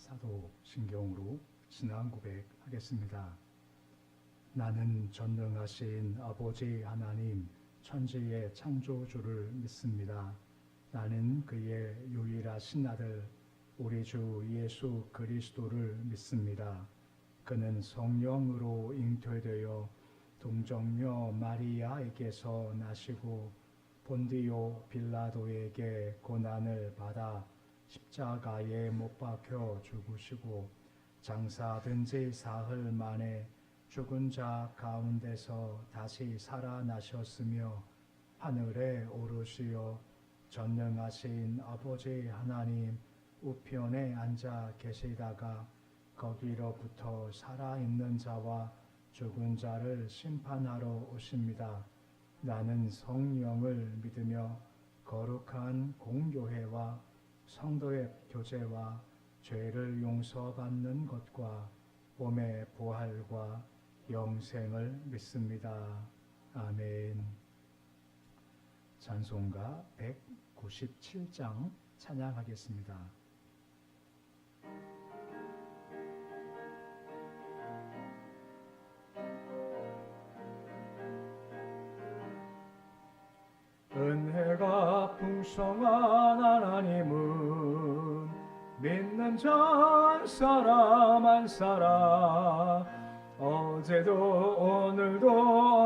사도신경으로 신앙 고백하겠습니다. 나는 전능하신 아버지 하나님 천지의 창조주를 믿습니다. 나는 그의 유일하신 아들 우리 주 예수 그리스도를 믿습니다. 그는 성령으로 잉태되어 동정녀 마리아에게서 나시고 본디오 빌라도에게 고난을 받아 십자가에 못 박혀 죽으시고 장사된 지 사흘 만에 죽은 자 가운데서 다시 살아나셨으며 하늘에 오르시어 전능하신 아버지 하나님 우편에 앉아 계시다가 거기로부터 살아있는 자와 죽은 자를 심판하러 오십니다. 나는 성령을 믿으며 거룩한 공교회와 성도의 교제와 죄를 용서받는 것과 몸의 부활과 영생을 믿습니다. 아멘. 찬송가 197장 찬양하겠습니다. 은혜가 풍성한 하나님은 믿는 자 한 사람 한 사람 어제도 오늘도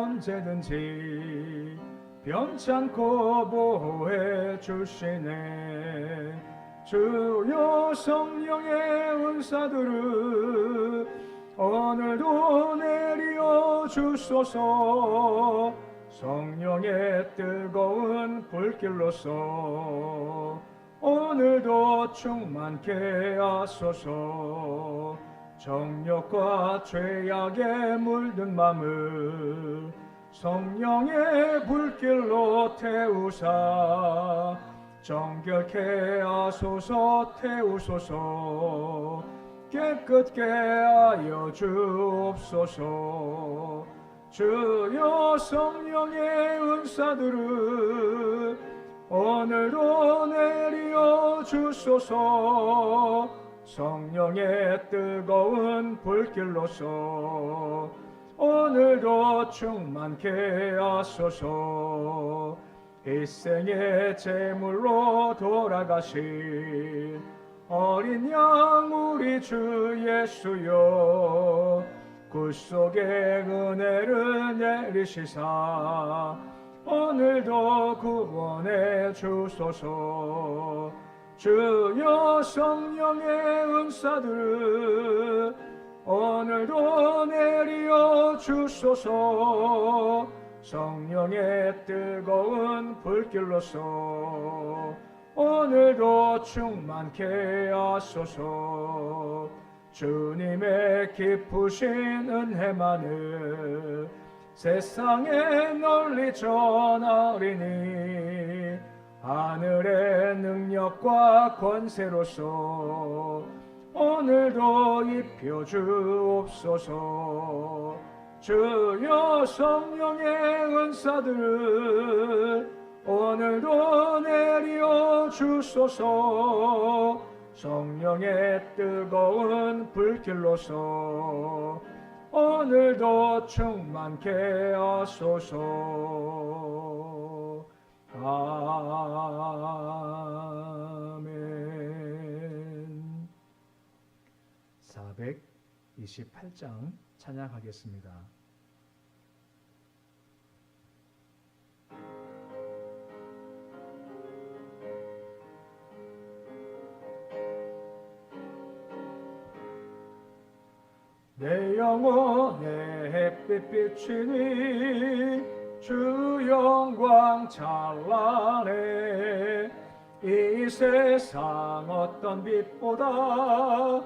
언제든지 변찮고 보호해 주시네. 주여 성령의 은사들을 오늘도 내려 주소서. 성령의 뜨거운 불길로서 오늘도 충만케 하소서. 정욕과 죄악에 물든 맘을 성령의 불길로 태우사 정결케 하소서. 태우소서. 깨끗게 하여 주옵소서. 주여 성령의 은사들을 오늘도 내려 주소서. 성령의 뜨거운 불길로서 오늘도 충만케 하소서. 일생의 제물로 돌아가신 어린 양 우리 주 예수여 구속의 은혜를 내리시사 오늘도 구원해 주소서. 주여 성령의 은사들을 오늘도 내려 주소서. 성령의 뜨거운 불길로서 오늘도 충만케 하소서. 주님의 깊으신 은혜만을 세상에 널리 전하리니 하늘의 능력과 권세로서 오늘도 입혀 주옵소서. 주여 성령의 은사들을 오늘도 내려 주소서. 성령의 뜨거운 불길로서 오늘도 충만케 하소서. 아멘. 428장 찬양하겠습니다. 내 영혼의 햇빛 비치니 주 영광 찬란해. 이 세상 어떤 빛보다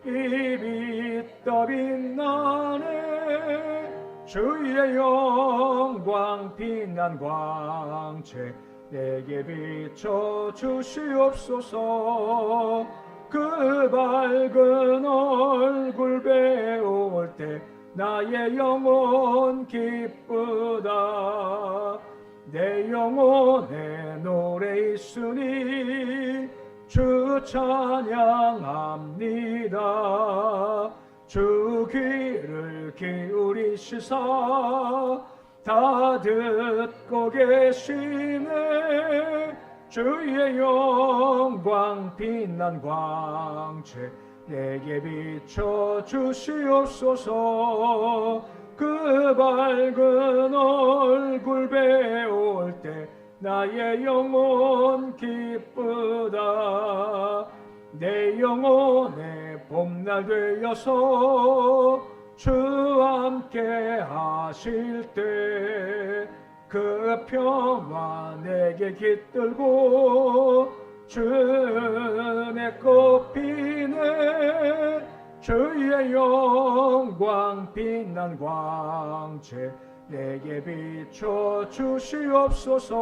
이 빛 더 빛나네. 주의 영광 빛난 광채 내게 비춰 주시옵소서. 그 밝은 얼굴 배울 때 나의 영혼 기쁘다. 내 영혼에 노래 있으니 주 찬양합니다. 주 귀를 기울이시사 다 듣고 계시네. 주의 영광 빛난 광채 내게 비춰 주시옵소서. 그 밝은 얼굴 배울 때 나의 영혼 기쁘다. 내 영혼의 봄날 되어서 주와 함께 하실 때 그 평화 내게 깃들고 주의 꽃피네. 주의 영광 빛난 광채 내게 비춰 주시옵소서.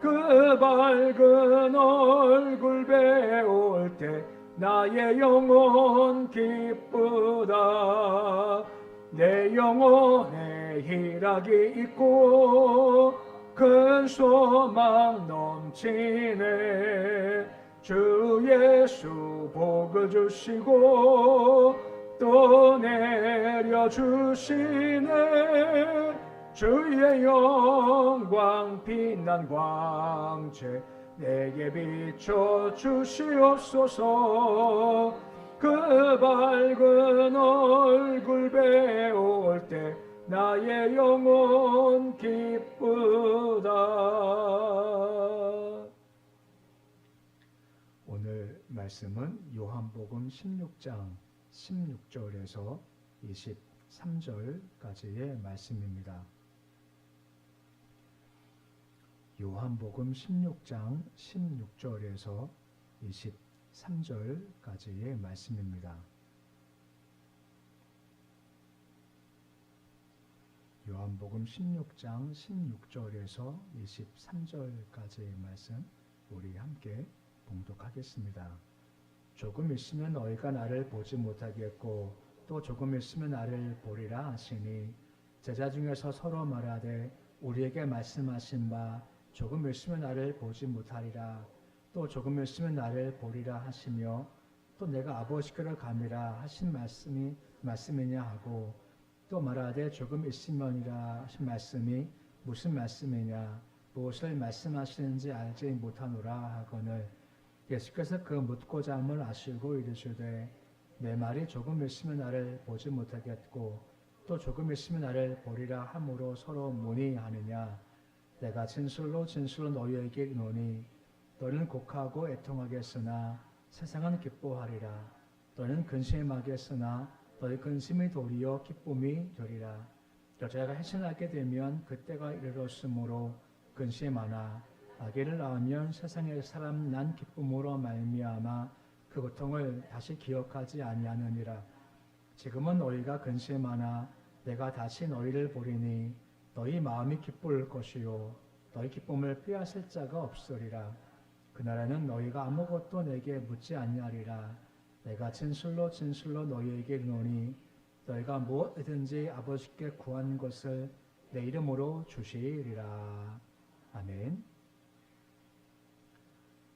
그 밝은 얼굴 배울 때 나의 영혼 기쁘다. 내 영혼에 희락이 있고 큰 소망 넘치네. 주 예수 복을 주시고 또 내려주시네. 주의 영광 빛난 광채 내게 비춰 주시옵소서. 그 밝은 얼굴 배울 때 나의 영혼 기쁘다. 오늘 말씀은 요한복음 16장 16절에서 23절까지의 말씀입니다. 요한복음 16장 16절에서 23절까지의 말씀입니다. 요한복음 16장 16절에서 23절까지의 말씀 우리 함께 봉독하겠습니다. 조금 있으면 너희가 나를 보지 못하겠고 또 조금 있으면 나를 보리라 하시니 제자 중에서 서로 말하되 우리에게 말씀하신 바 조금 있으면 나를 보지 못하리라 또 조금 있으면 나를 보리라 하시며 또 내가 아버지께로 감이라 하신 말씀이냐 하고 또 말하되 조금 있으면이라 하신 말씀이 무슨 말씀이냐 무엇을 말씀하시는지 알지 못하노라 하거늘 예수께서 그 묻고자 함을 아시고 이르시되 내 말이 조금 있으면 나를 보지 못하겠고 또 조금 있으면 나를 보리라 함으로 서로 문의하느냐. 내가 진실로 너희에게 이르노니 너희는 곡하고 애통하겠으나 세상은 기뻐하리라. 너희는 근심하겠으나 너희 근심이 도리어 기쁨이 되리라. 여자가 해신하게 되면 그때가 이르렀으므로 근심하나 아기를 낳으면 세상의 사람 난 기쁨으로 말미암아 그 고통을 다시 기억하지 아니하느니라. 지금은 너희가 근심하나 내가 다시 너희를 보리니 너희 마음이 기쁠 것이요 너희 기쁨을 빼앗을 자가 없으리라. 그날에는 너희가 아무것도 내게 묻지 아니하리라. 내가 진실로 너희에게 이르노니 너희가 무엇이든지 아버지께 구한 것을 내 이름으로 주시리라. 아멘.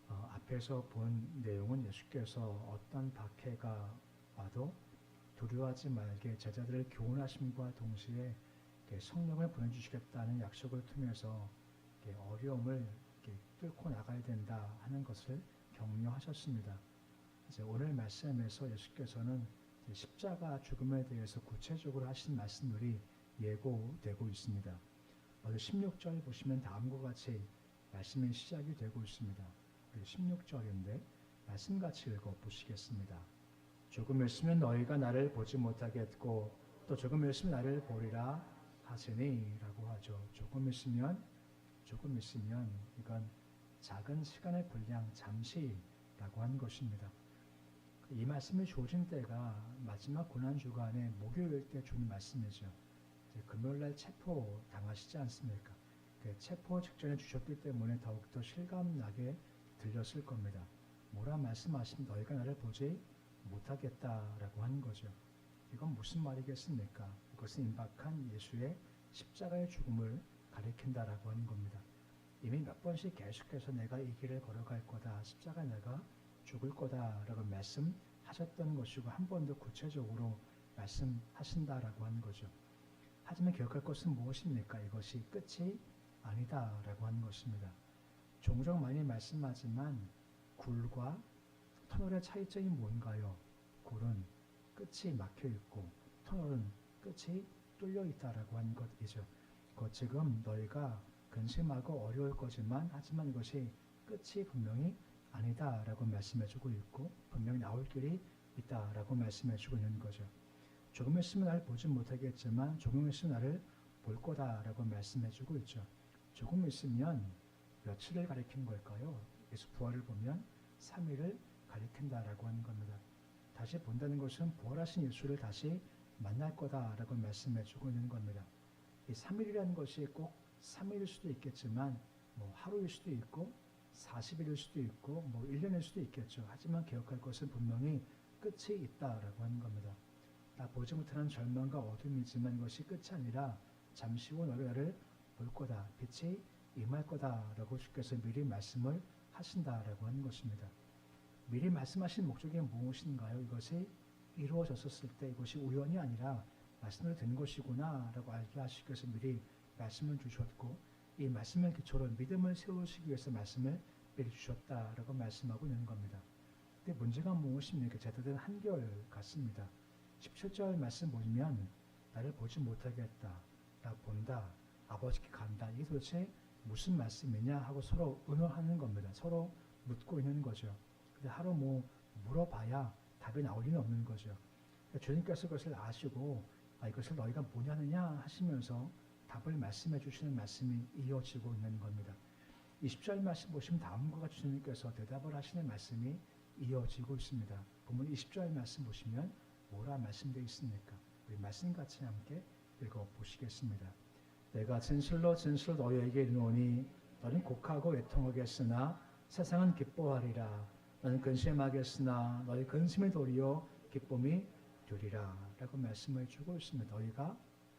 앞에서 본 내용은 예수께서 어떤 박해가 와도 두려워하지 말게 제자들을 교훈하심과 동시에 성령을 보내주시겠다는 약속을 통해서 어려움을 뚫고 나가야 된다 하는 것을 격려하셨습니다. 이제 오늘 말씀에서 예수께서는 십자가 죽음에 대해서 구체적으로 하신 말씀들이 예고되고 있습니다. 먼저 16절 보시면 다음과 같이 말씀이 시작이 되고 있습니다. 16절인데 말씀같이 읽어보시겠습니다. 조금 있으면 너희가 나를 보지 못하겠고 또 조금 있으면 나를 보리라 하시니 라고 하죠. 조금 있으면 이건 작은 시간의 분량 잠시라고 한 것입니다. 이 말씀이 주어진 때가 마지막 고난주간의 목요일 때 준 말씀이죠. 금요일날 체포 당하시지 않습니까? 체포 직전에 주셨기 때문에 더욱더 실감나게 들렸을 겁니다. 뭐라 말씀하시면 너희가 나를 보지 못하겠다라고 하는 거죠. 이건 무슨 말이겠습니까? 이것은 임박한 예수의 십자가의 죽음을 가리킨다라고 하는 겁니다. 이미 몇 번씩 계속해서 내가 이 길을 걸어갈 거다. 십자가 내가 죽을 거다라고 말씀하셨던 것이고 한 번 더 구체적으로 말씀하신다라고 하는 거죠. 하지만 기억할 것은 무엇입니까? 이것이 끝이 아니다라고 하는 것입니다. 종종 많이 말씀하지만 굴과 터널의 차이점이 뭔가요? 굴은 끝이 막혀 있고 터널은 끝이 뚫려 있다라고 하는 것이죠. 지금 너희가 근심하고 어려울 거지만 하지만 이것이 끝이 분명히 아니다라고 말씀해주고 있고 분명히 나올 길이 있다라고 말씀해주고 있는 거죠. 조금 있으면 나를 보지 못하겠지만 조금 있으면 나를 볼 거다라고 말씀해주고 있죠. 조금 있으면 며칠을 가리킨 걸까요? 예수 부활을 보면 3일을 가리킨다라고 하는 겁니다. 다시 본다는 것은 부활하신 예수를 다시 만날 거다라고 말씀해주고 있는 겁니다. 이 3일이라는 것이 꼭 3일일 수도 있겠지만 하루일 수도 있고 40일일 수도 있고 1년일 수도 있겠죠. 하지만 기억할 것은 분명히 끝이 있다라고 하는 겁니다. 나 보지 못하는 절망과 어둠이지만 이것이 끝이 아니라 잠시 후 너희가 나를 볼 거다. 빛이 임할 거다라고 주께서 미리 말씀을 하신다라고 하는 것입니다. 미리 말씀하신 목적이 무엇인가요? 이것이 이루어졌었을 때 이것이 우연이 아니라 말씀을 든 것이구나 라고 알게 하시기 위해서 미리 말씀을 주셨고 이 말씀을 기초로 믿음을 세우시기 위해서 말씀을 미리 주셨다라고 말씀하고 있는 겁니다. 근데 문제가 무엇입니까? 제대로 된 한결 같습니다. 17절 말씀 보시면 나를 보지 못하겠다, 나 본다, 아버지께 간다. 이게 도대체 무슨 말씀이냐 하고 서로 의논하는 겁니다. 서로 묻고 있는 거죠. 근데 하루 물어봐야 답이 나올 리는 없는 거죠. 그러니까 주님께서 그것을 아시고 이것을 너희가 뭐냐느냐 하시면서 답을 말씀해 주시는 말씀이 이어지고 있는 겁니다. 20절 말씀 보시면 다음과 같이 주님께서 대답을 하시는 말씀이 이어지고 있습니다. 본문 20절 말씀 보시면 뭐라 말씀되어 있습니까? 우리 말씀 같이 함께 읽어보시겠습니다. 내가 진실로 너희에게 이르노니 너는 곡하고 애통하겠으나 세상은 기뻐하리라. 너는 근심하겠으나 너희 근심이 도리어 기쁨이 되리라 라고 말씀을 주고 있습니다. 너희가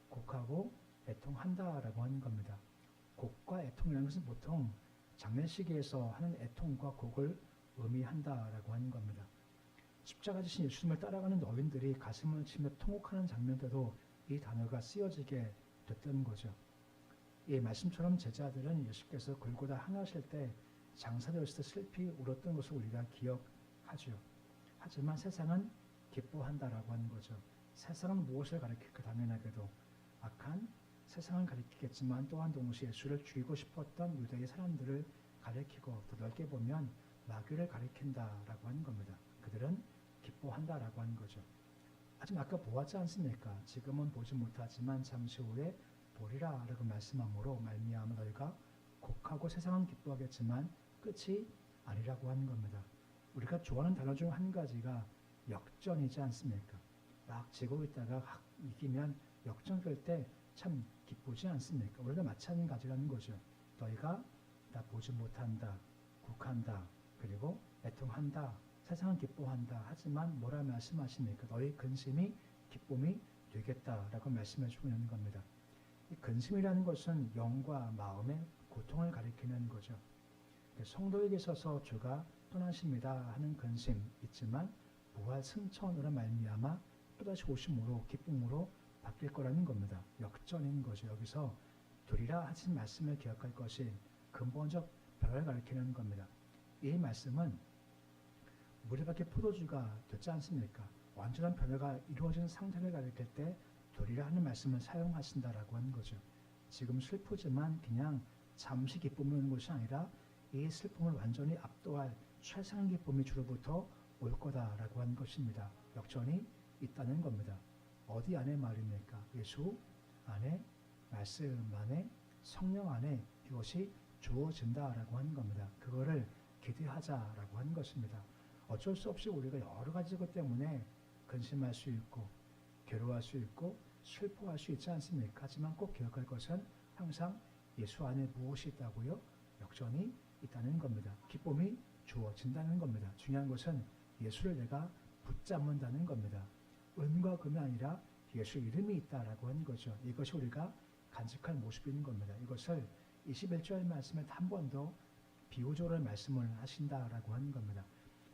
곡하고 애통한다라고 하는 겁니다. 곡과 애통이라는 것은 보통 장례식에서 하는 애통과 곡을 의미한다라고 하는 겁니다. 십자가 지신 예수님을 따라가는 노인들이 가슴을 치며 통곡하는 장면 때도 이 단어가 쓰여지게 됐던 거죠. 이 말씀처럼 제자들은 예수께서 골고다 항하실 때 장사되었을 때 슬피 울었던 것을 우리가 기억하죠. 하지만 세상은 기뻐한다라고 하는 거죠. 세상은 무엇을 가리킬까? 당연하게도 악한 세상을 가리키겠지만 또한 동시에 예수를 죽이고 싶었던 유대의 사람들을 가리키고 더 넓게 보면 마귀를 가리킨다라고 하는 겁니다. 그들은 기뻐한다라고 하는 거죠. 하지만 아까 보았지 않습니까? 지금은 보지 못하지만 잠시 후에 보리라 라고 말씀함으로 말미암아 너희가 곡하고 세상은 기뻐하겠지만 끝이 아니라고 하는 겁니다. 우리가 좋아하는 단어 중 한 가지가 역전이지 않습니까? 막 지고 있다가 이기면 역전될 때 참 기쁘지 않습니까? 우리가 마찬가지라는 거죠. 너희가 나 보지 못한다, 곡한다, 그리고 애통한다, 세상은 기뻐한다. 하지만 뭐라 말씀하십니까? 너희 근심이 기쁨이 되겠다라고 말씀해 주고 있는 겁니다. 이 근심이라는 것은 영과 마음의 고통을 가리키는 거죠. 성도에게 있어서 주가 떠나십니다 하는 근심 있지만 부활 승천으로 말미암아 또다시 오심으로 기쁨으로 바뀔 거라는 겁니다. 역전인 거죠. 여기서 두리라 하신 말씀을 기억할 것이 근본적 변화를 가리키는 겁니다. 이 말씀은 물에 밖에 포도주가 됐지 않습니까? 완전한 변화가 이루어진 상태를 가리킬 때 두리라 하는 말씀을 사용하신다라고 하는 거죠. 지금 슬프지만 그냥 잠시 기쁨이 오는 것이 아니라 이 슬픔을 완전히 압도할 최상의 기쁨이 주로부터 올 거다라고 하는 것입니다. 역전이 있다는 겁니다. 어디 안에 말입니까? 예수 안에, 말씀 안에, 성령 안에 이것이 주어진다라고 하는 겁니다. 그거를 기대하자라고 하는 것입니다. 어쩔 수 없이 우리가 여러 가지 것 때문에 근심할 수 있고 괴로워할 수 있고 슬퍼할 수 있지 않습니까? 하지만 꼭 기억할 것은 항상 예수 안에 무엇이 있다고요? 역전이 있다는 겁니다. 기쁨이 주어진다는 겁니다. 중요한 것은 예수를 내가 붙잡는다는 겁니다. 은과 금이 아니라 예수 이름이 있다라고 하는 거죠. 이것이 우리가 간직할 모습인 겁니다. 이것을 21절 말씀에 한 번 더 비유적으로 말씀을 하신다라고 하는 겁니다.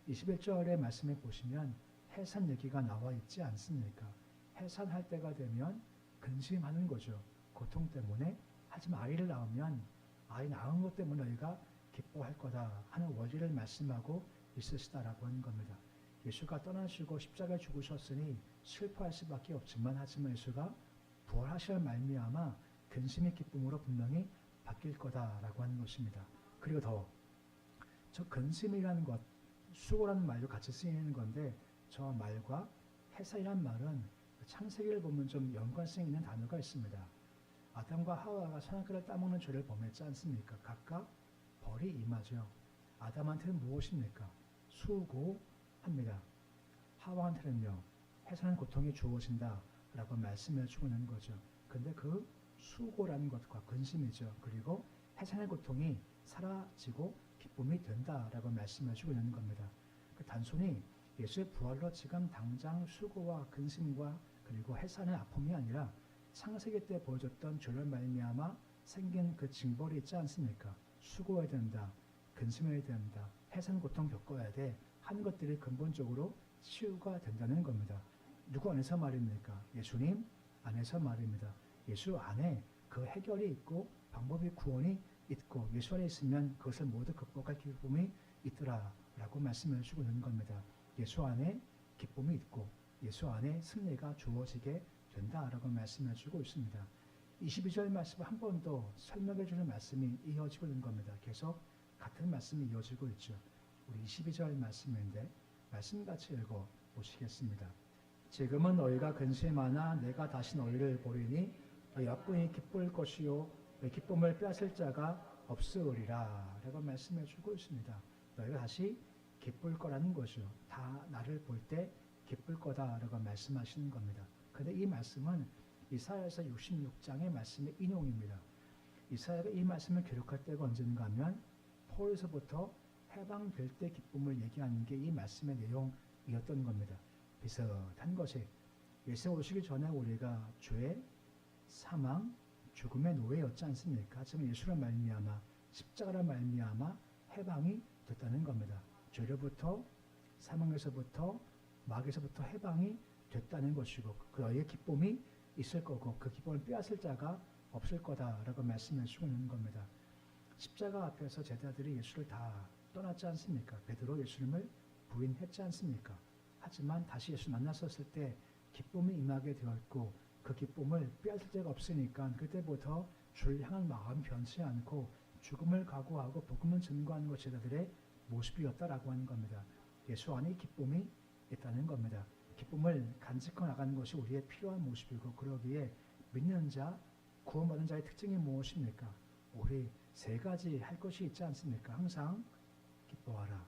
21절의 말씀에 보시면 해산 얘기가 나와 있지 않습니까? 해산할 때가 되면 근심하는 거죠. 고통 때문에. 하지만 아이를 낳으면 아이 낳은 것 때문에 너희가 기뻐할 거다 하는 원리를 말씀하고 있으시다라고 하는 겁니다. 예수가 떠나시고 십자가에 죽으셨으니 슬퍼할 수밖에 없지만 하지만 예수가 부활하실 말미암아 근심의 기쁨으로 분명히 바뀔 거다라고 하는 것입니다. 그리고 더 저 근심이라는 것, 수고라는 말도 같이 쓰이는 건데 저 말과 해산이란 말은 창세기를 보면 좀 연관성 있는 단어가 있습니다. 아담과 하와가 선악과를 따먹는 죄를 범했지 않습니까? 각각 벌이 임하죠. 아담한테는 무엇입니까? 수고합니다. 하와한테는요, 해산한 고통이 주어진다라고 말씀해 주고 있는 거죠. 근데 그 수고라는 것과 근심이죠. 그리고 해산의 고통이 사라지고 기쁨이 된다라고 말씀해 주고 있는 겁니다. 단순히 예수의 부활로 지금 당장 수고와 근심과 그리고 해산의 아픔이 아니라 창세기 때 보여줬던 죄를 말미암아 생긴 그 징벌이 있지 않습니까? 수고해야 된다, 근심해야 된다, 해산 고통 겪어야 돼 하는 것들이 근본적으로 치유가 된다는 겁니다. 누구 안에서 말입니까? 예수님 안에서 말입니다. 예수 안에 그 해결이 있고 방법이 구원이 있고 예수 안에 있으면 그것을 모두 극복할 기쁨이 있더라라고 말씀해 주고 있는 겁니다. 예수 안에 기쁨이 있고 예수 안에 승리가 주어지게 된다라고 말씀해 주고 있습니다. 22절 말씀을 한 번 더 설명해 주는 말씀이 이어지고 있는 겁니다. 계속 같은 말씀이 이어지고 있죠. 우리 22절 말씀인데 말씀 같이 읽어 보시겠습니다. 지금은 너희가 근심하나 내가 다시 너희를 보리니 너희 앞분이 기쁠 것이요 너희 기쁨을 빼앗을 자가 없으리라 라고 말씀해 주고 있습니다. 너희가 다시 기쁠 거라는 것이요. 다 나를 볼 때 기쁠 거다라고 말씀하시는 겁니다. 그런데 이 말씀은 이사야서 66장의 말씀의 인용입니다. 이사야가 이 말씀을 기록할 때가 언젠가 하면 포로에서부터 해방될 때 기쁨을 얘기하는 게 이 말씀의 내용이었던 겁니다. 비슷한 것이 예수 오시기 전에 우리가 죄, 사망, 죽음의 노예였지 않습니까? 하지만 예수로 말미암아 십자가로 말미암아 해방이 됐다는 겁니다. 죄로부터 사망에서부터 마귀에서부터 해방이 됐다는 것이고 그 너희의 기쁨이 있을 거고 그 기쁨을 빼앗을 자가 없을 거다라고 말씀해 주고 있는 겁니다. 십자가 앞에서 제자들이 예수를 다 떠났지 않습니까? 베드로 예수님을 부인했지 않습니까? 하지만 다시 예수 만났었을 때 기쁨이 임하게 되었고 그 기쁨을 빼앗을 데가 없으니까 그때부터 주를 향한 마음 변치 않고 죽음을 각오하고 복음을 증거하는 것 제자들의 모습이었다라고 하는 겁니다. 예수 안에 기쁨이 있다는 겁니다. 기쁨을 간직해 나가는 것이 우리의 필요한 모습이고 그러기에 믿는 자, 구원받은 자의 특징이 무엇입니까? 우리 세 가지 할 것이 있지 않습니까? 항상 기뻐하라.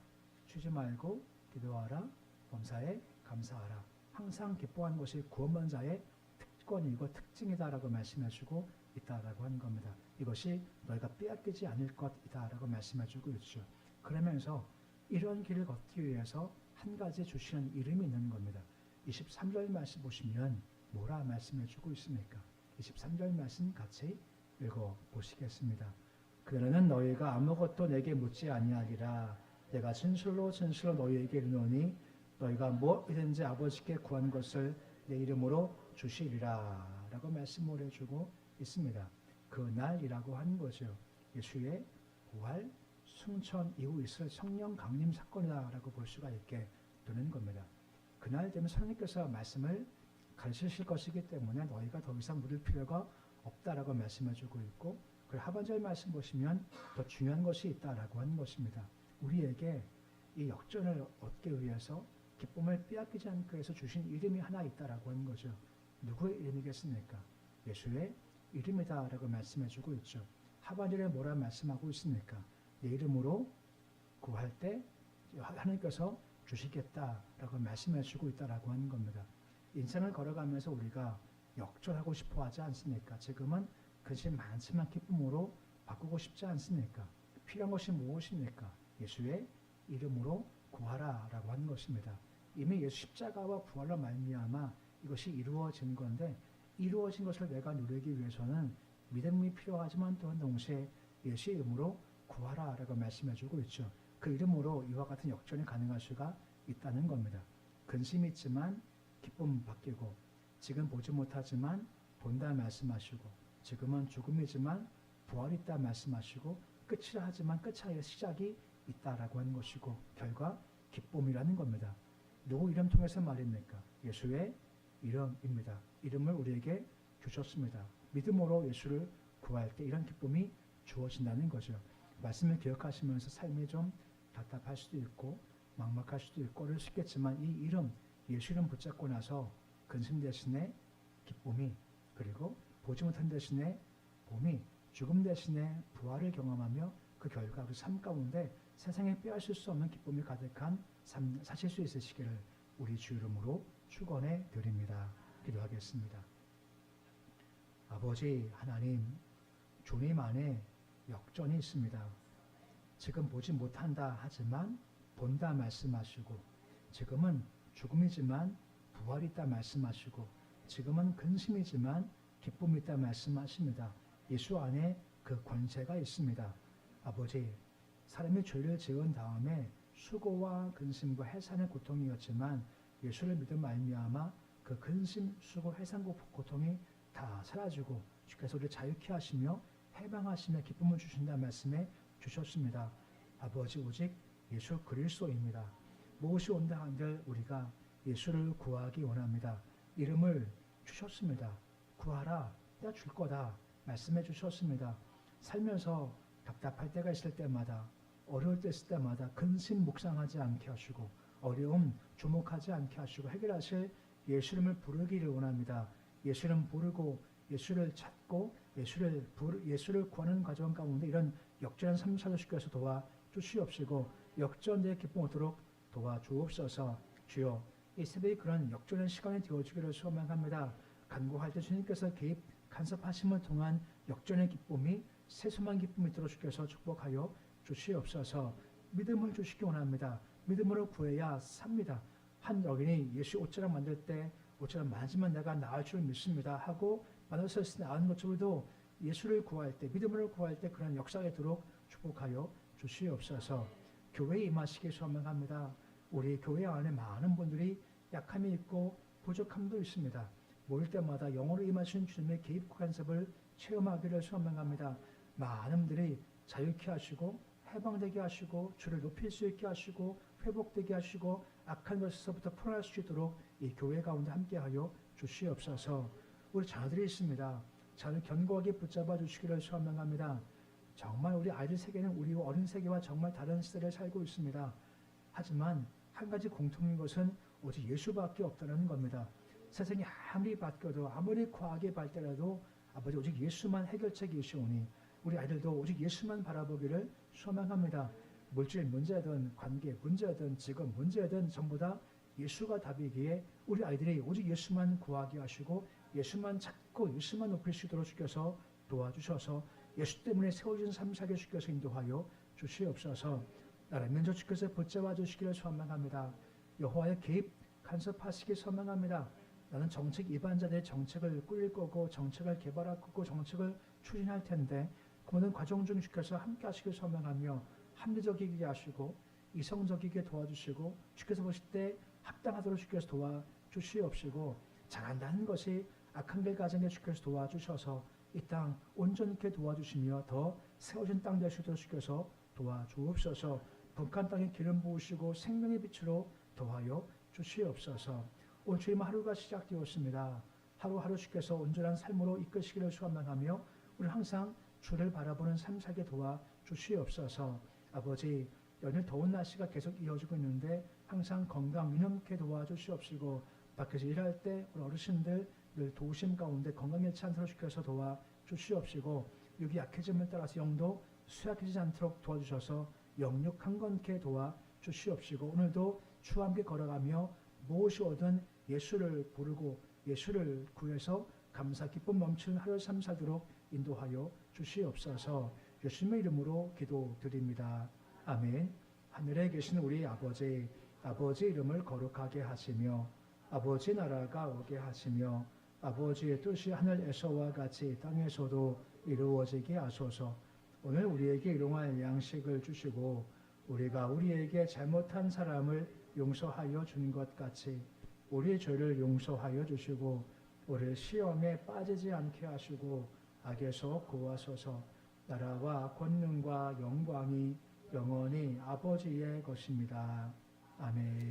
쉬지 말고 기도하라. 범사에 감사하라. 항상 기뻐하는 것이 구원받은 자의 특권이고 특징이다라고 말씀해주고 있다라고 하는 겁니다. 이것이 너희가 빼앗기지 않을 것이다라고 말씀해주고 있죠. 그러면서 이런 길을 걷기 위해서 한 가지 주시는 이름이 있는 겁니다. 23절 말씀 보시면 뭐라 말씀해주고 있습니까? 23절 말씀 같이 읽어보시겠습니다. 그러는 너희가 아무것도 내게 묻지 아니하리라. 내가 진실로 진실로 너희에게 이르노니 너희가 무엇이든지 아버지께 구한 것을 내 이름으로 주시리라 라고 말씀을 해주고 있습니다. 그날이라고 하는 거죠. 예수의 부활, 승천 이후 있을 성령 강림 사건이다라고 볼 수가 있게 되는 겁니다. 그날 되면 성령께서 말씀을 가르치실 것이기 때문에 너희가 더 이상 물을 필요가 없다라고 말씀해주고 있고 그 하반절 말씀 보시면 더 중요한 것이 있다라고 하는 것입니다. 우리에게 이 역전을 얻기 위해서 기쁨을 빼앗기지 않기 위해서 주신 이름이 하나 있다라고 하는 거죠. 누구의 이름이겠습니까? 예수의 이름이다라고 말씀해주고 있죠. 하반절에 뭐라 말씀하고 있습니까? 내 이름으로 구할 때 하나님께서 주시겠다라고 말씀해주고 있다라고 하는 겁니다. 인생을 걸어가면서 우리가 역전하고 싶어 하지 않습니까? 지금은 그것이 많지만 기쁨으로 바꾸고 싶지 않습니까? 필요한 것이 무엇입니까? 예수의 이름으로 구하라라고 하는 것입니다. 이미 예수 십자가와 부활로 말미암아 이것이 이루어진 건데 이루어진 것을 내가 누리기 위해서는 믿음이 필요하지만 또한 동시에 예수의 이름으로 구하라 라고 말씀해주고 있죠. 그 이름으로 이와 같은 역전이 가능할 수가 있다는 겁니다. 근심이 있지만 기쁨 바뀌고, 지금 보지 못하지만 본다 말씀하시고, 지금은 죽음이지만 부활이 있다 말씀하시고, 끝이라 하지만 끝 사이에 시작이 있다라고 하는 것이고, 결과 기쁨이라는 겁니다. 누구 이름 통해서 말입니까? 예수의 이름입니다. 이름을 우리에게 주셨습니다. 믿음으로 예수를 구할 때 이런 기쁨이 주어진다는 거죠. 말씀을 기억하시면서 삶이 좀 답답할 수도 있고 막막할 수도 있고 어려울 수 있겠지만, 이 이름, 예수 이름 붙잡고 나서 근심 대신에 기쁨이, 그리고 보지 못한 대신에 봄이, 죽음 대신에 부활을 경험하며 그 결과 우리 삶 가운데 세상에 빼앗을 수 없는 기쁨이 가득한 삶 사실 수 있으시기를 우리 주 이름으로 축원해 드립니다. 기도하겠습니다. 아버지 하나님, 주님 안에 역전이 있습니다. 지금 보지 못한다 하지만 본다 말씀하시고, 지금은 죽음이지만 부활이 있다 말씀하시고, 지금은 근심이지만 기쁨이 있다 말씀하십니다. 예수 안에 그 권세가 있습니다. 아버지, 사람이 죄를 지은 다음에 수고와 근심과 해산의 고통이었지만 예수를 믿음 말미암아 그 근심, 수고, 해산과 고통이 다 사라지고 주께서 우리를 자유케 하시며 해방하시며 기쁨을 주신다는 말씀에 주셨습니다. 아버지, 오직 예수 그리스도입니다. 무엇이 온다 한들 우리가 예수를 구하기 원합니다. 이름을 주셨습니다. 구하라, 내가 줄 거다 말씀해 주셨습니다. 살면서 답답할 때가 있을 때마다, 어려울 때 있을 때마다 근심 묵상하지 않게 하시고, 어려움 주목하지 않게 하시고 해결하실 예수 이름을 부르기를 원합니다. 예수 이름 부르고 예수를 찾고 예수를 구하는 과정 가운데 이런 역전한 삶 살려주께서 도와주시옵시고, 역전의 기쁨 얻도록 도와주옵소서. 주여, 이 새벽에 그런 역전의 시간이 되어주기를 소망합니다. 간구할 때 주님께서 개입 간섭하심을 통한 역전의 기쁨이, 세수만 기쁨이 있도록 주께서 축복하여 주시옵소서. 믿음을 주시기 원합니다. 믿음으로 구해야 삽니다. 한 여인이 예수 옷자락 만들 때 옷자락 만지면 내가 나을 줄 믿습니다 하고 만들었을 때 나은 것처럼도 예수를 구할 때, 믿음으로 구할 때 그런 역사가 있도록 축복하여 주시옵소서. 교회에 임하시기 소망합니다. 우리 교회 안에 많은 분들이 약함이 있고 부족함도 있습니다. 모일 때마다 영으로 임하신 주님의 개입 간섭을 체험하기를 소망합니다. 많은 분들이 자유케 하시고 해방되게 하시고 주를 높일 수 있게 하시고 회복되게 하시고 악한 것에서부터 풀어날 수 있도록 이 교회 가운데 함께하여 주시옵소서. 우리 자녀들이 있습니다. 자녀를 견고하게 붙잡아 주시기를 소망합니다. 정말 우리 아이들 세계는 우리 어린 세계와 정말 다른 시대를 살고 있습니다. 하지만 한 가지 공통인 것은 오직 예수밖에 없다는 겁니다. 세상이 아무리 바뀌어도 아무리 과학이 발달해도 아버지 오직 예수만 해결책이시오니 우리 아이들도 오직 예수만 바라보기를 소망합니다. 물질 문제든 관계 문제든 직업 문제든 전부 다 예수가 답이기에 우리 아이들이 오직 예수만 구하게 하시고 예수만 찾고 예수만 높일 수 있도록 주께서 도와주셔서 예수 때문에 세워진 삶 살게 주께서 인도하여 주시옵소서. 나라의 면접 주께서 붙잡아 주시기를 소망합니다. 여호와의 개입 간섭하시기 소망합니다. 나는 정책 입안자들의 정책을 꾸릴 거고 정책을 개발할 거고 정책을 추진할 텐데 그 모든 과정 중 주께서 함께 하시길 소망하며 합리적이게 하시고 이성적이게 도와주시고 주께서 보실 때 합당하도록 주께서 도와주시옵시고 잘한다는 것이 악한 길 가정에 주께서 도와주셔서 이 땅 온전케 도와주시며 더 세워진 땅 되시도록 주께서 도와주옵소서. 북한 땅에 기름 부으시고 생명의 빛으로 도와여 주시옵소서. 오늘 주님 하루가 시작되었습니다. 하루하루 주께서 온전한 삶으로 이끄시기를 소망하며 우리 항상 주를 바라보는 삶 살게 도와주시옵소서. 아버지, 연일 더운 날씨가 계속 이어지고 있는데 항상 건강 유념케 도와주시옵시고 밖에서 일할 때 우리 어르신들 늘 도우심 가운데 건강 잃지 않도록 주께서 도와주시옵시고 육이 약해짐을 따라서 영도 쇠약해지지 않도록 도와주셔서 영육 강건케 도와주시옵시고 오늘도 주와 함께 걸어가며 무엇이 오든 예수를 부르고 예수를 구해서 감사 기쁨 넘치는 하루 삶 살도록 인도하여 주시옵소서. 예수님의 이름으로 기도드립니다. 아멘. 하늘에 계신 우리 아버지 이름을 거룩하게 하시며 아버지 나라가 오게 하시며 아버지의 뜻이 하늘에서와 같이 땅에서도 이루어지게 하소서. 오늘 우리에게 일용할 양식을 주시고 우리가 우리에게 잘못한 사람을 용서하여 준 것 같이 우리 죄를 용서하여 주시고 우리를 시험에 빠지지 않게 하시고 악에서 구하소서. 나라와 권능과 영광이 영원히 아버지의 것입니다. 아멘.